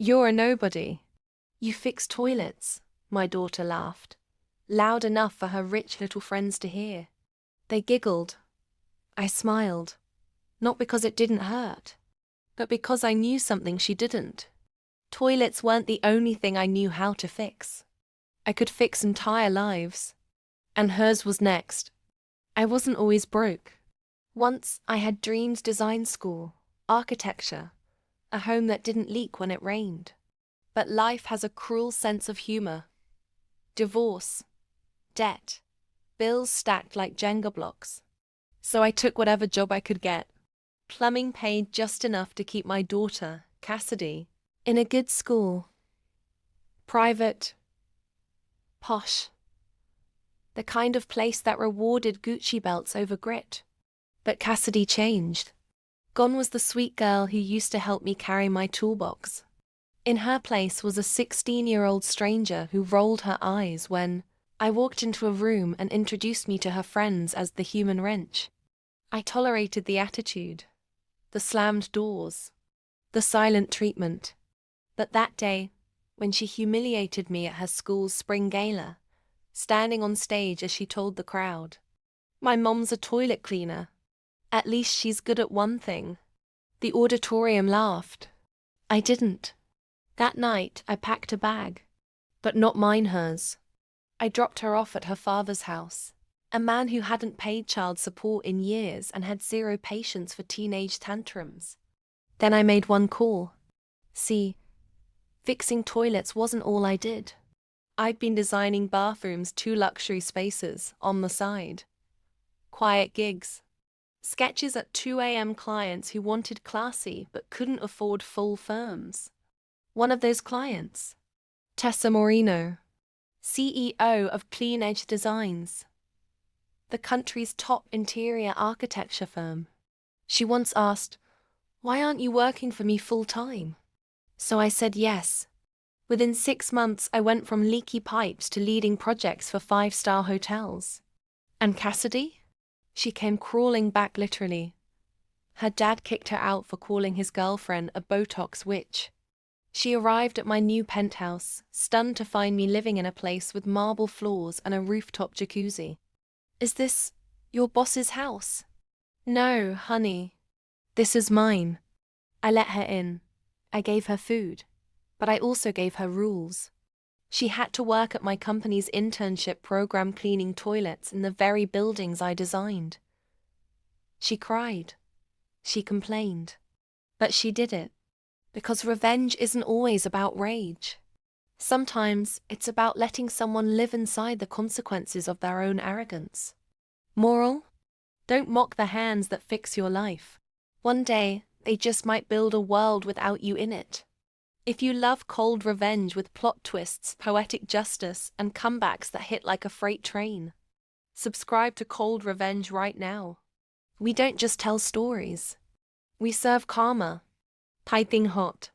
You're a nobody. You fix toilets, my daughter laughed, loud enough for her rich little friends to hear. They giggled. I smiled, not because it didn't hurt, but because I knew something she didn't. Toilets weren't the only thing I knew how to fix. I could fix entire lives. And hers was next. I wasn't always broke. Once I had dreams: design school, architecture, a home that didn't leak when it rained. But life has a cruel sense of humor. Divorce, debt, bills stacked like Jenga blocks. So I took whatever job I could get. Plumbing paid just enough to keep my daughter, Cassidy, in a good school. Private, posh. The kind of place that rewarded Gucci belts over grit. But Cassidy changed. Gone was the sweet girl who used to help me carry my toolbox. In her place was a 16-year-old stranger who rolled her eyes when I walked into a room and introduced me to her friends as the human wrench. I tolerated the attitude, the slammed doors, the silent treatment. But that day, when she humiliated me at her school's spring gala, standing on stage as she told the crowd, "My mom's a toilet cleaner. At least she's good at one thing," the auditorium laughed. I didn't. That night, I packed a bag. But not mine, hers. I dropped her off at her father's house, a man who hadn't paid child support in years and had zero patience for teenage tantrums. Then I made one call. See, fixing toilets wasn't all I did. I'd been designing bathrooms, 2 luxury spaces, on the side. Quiet gigs. Sketches at 2 a.m. clients who wanted classy but couldn't afford full firms. One of those clients, Tessa Moreno, CEO of Clean Edge Designs, the country's top interior architecture firm. She once asked, "Why aren't you working for me full-time?" So I said yes. Within 6 months, I went from leaky pipes to leading projects for 5-star hotels. And Cassidy? She came crawling back, literally. Her dad kicked her out for calling his girlfriend a Botox witch. She arrived at my new penthouse, stunned to find me living in a place with marble floors and a rooftop jacuzzi. "Is this your boss's house?" "No, honey. This is mine." I let her in. I gave her food. But I also gave her rules. She had to work at my company's internship program, cleaning toilets in the very buildings I designed. She cried. She complained. But she did it. Because revenge isn't always about rage. Sometimes it's about letting someone live inside the consequences of their own arrogance. Moral? Don't mock the hands that fix your life. One day, they just might build a world without you in it. If you love cold revenge with plot twists, poetic justice, and comebacks that hit like a freight train, subscribe to Cold Revenge right now. We don't just tell stories. We serve karma, piping hot.